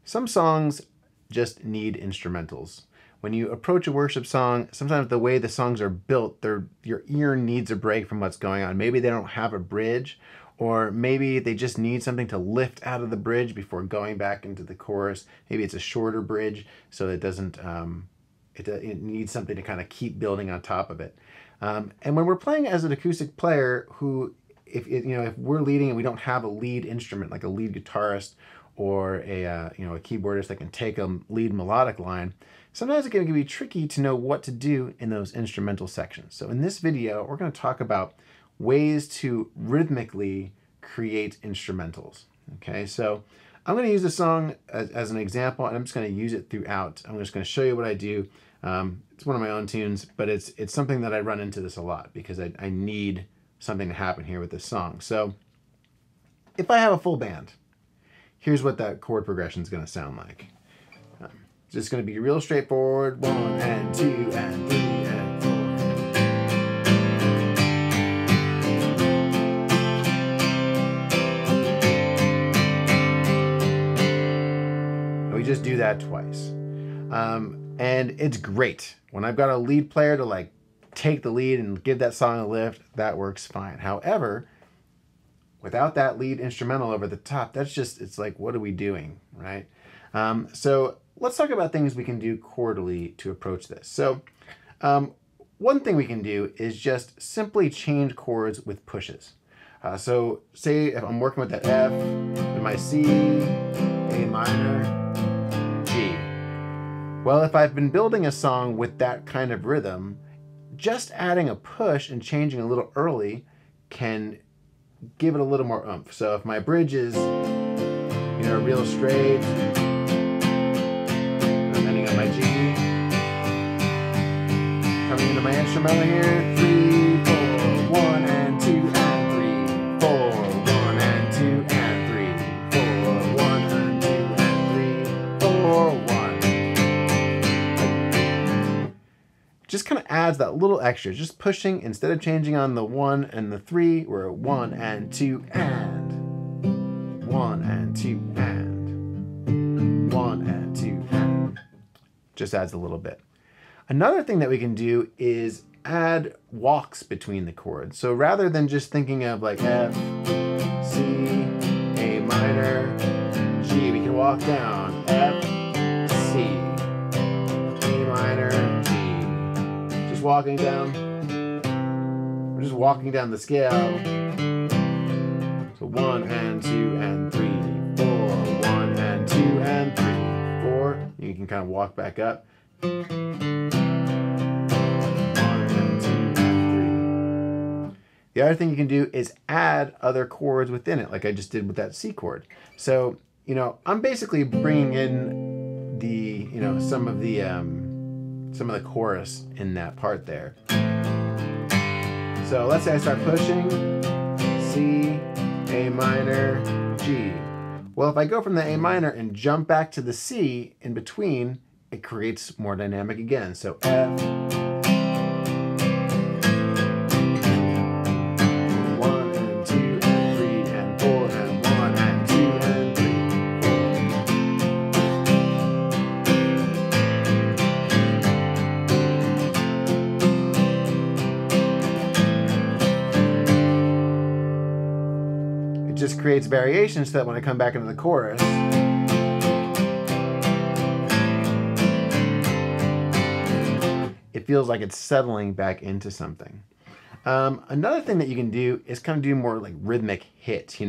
Some songs just need instrumentals. When you approach a worship song, sometimes the way the songs are built, your ear needs a break from what's going on. Maybe they don't have a bridge, or maybe they just need something to lift out of the bridge before going back into the chorus. Maybe it's a shorter bridge, so it doesn't, it needs something to kind of keep building on top of it. And when we're playing as an acoustic player who, if we're leading and we don't have a lead instrument, like a lead guitarist or a keyboardist that can take a lead melodic line, sometimes it can be tricky to know what to do in those instrumental sections. So in this video, we're going to talk about ways to rhythmically create instrumentals. Okay, so I'm going to use a song as an example, and I'm just going to use it throughout. I'm just going to show you what I do. It's one of my own tunes, but it's something that I run into this a lot because I need something to happen here with this song. So if I have a full band, here's what that chord progression is going to sound like. It's just going to be real straightforward. 1 and 2 and 3 and 4. We just do that twice. And it's great. When I've got a lead player to like take the lead and give that song a lift, that works fine. However, without that lead instrumental over the top, it's like, what are we doing, right? So let's talk about things we can do chordally to approach this. So one thing we can do is just simply change chords with pushes. So say if I'm working with that F and my C, A minor, G. Well, if I've been building a song with that kind of rhythm, just adding a push and changing a little early can give it a little more oomph. So if my bridge is, real straight, ending on my G, coming into my instrumental here, 3, 4, 1 and 2 and 3, 4, 1 and 2 and 3, 4, 1 and 2 and 3, 4, 1. Just kind of adds that little extra, just pushing instead of changing on the 1 and the 3, we're at 1 and 2 and 1 and 2 and 1 and 2 and. Just adds a little bit. Another thing that we can do is add walks between the chords. So rather than just thinking of like F, C, A minor, G, we can walk down F, C, A minor, G. Just walking down. We're just walking down the scale. So 1 and 2 and 3, 4, 1 and 2 and 3, 4. You can kind of walk back up. 1 and 2 and 3. The other thing you can do is add other chords within it, like I just did with that C chord. So, I'm basically bringing in the, some of the chorus in that part there. So let's say I start pushing, C, A minor, G. Well, if I go from the A minor and jump back to the C in between, it creates more dynamic again. So F, 1 and 2 and 3 and 4 and 1 and 2 and 3. It just creates variations so that when I come back into the chorus, it feels like it's settling back into something. Another thing that you can do is kind of do more like rhythmic hits, You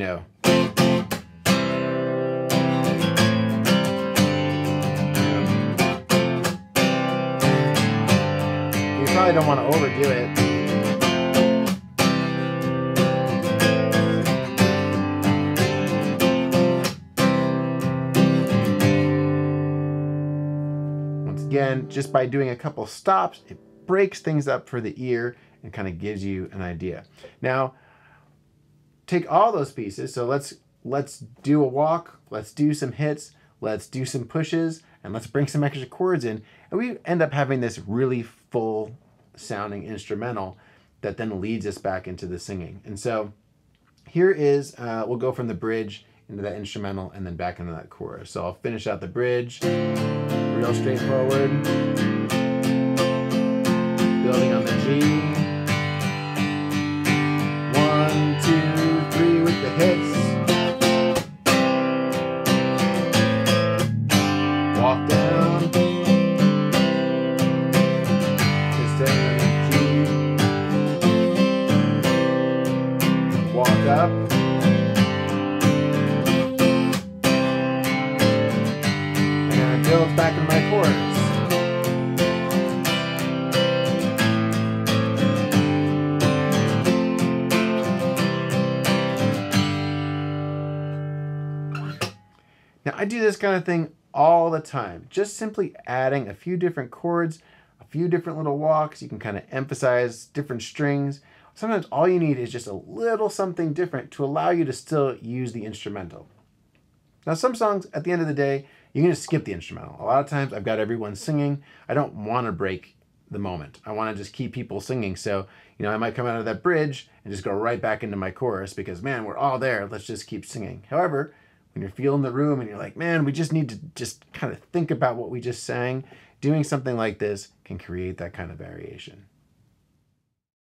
probably don't want to overdo it. Again, just by doing a couple stops, it breaks things up for the ear and kind of gives you an idea. Now, take all those pieces. So let's do a walk, let's do some hits, let's do some pushes, and let's bring some extra chords in. And we end up having this really full sounding instrumental that then leads us back into the singing. And so here is, we'll go from the bridge into that instrumental, and then back into that chorus. So I'll finish out the bridge, real straightforward, building on the G. 1, 2, 3 with the hits. Walk down, just staying on the G. Walk up. Builds back in my chorus. Now I do this kind of thing all the time, just simply adding a few different chords, a few different little walks. You can kind of emphasize different strings. Sometimes all you need is just a little something different to allow you to still use the instrumental. Now some songs, at the end of the day, you can just skip the instrumental. A lot of times I've got everyone singing. I don't want to break the moment. I want to just keep people singing. So, I might come out of that bridge and just go right back into my chorus because, man, we're all there. Let's just keep singing. However, when you're feeling the room and you're like, man, we just need to just kind of think about what we just sang, doing something like this can create that kind of variation.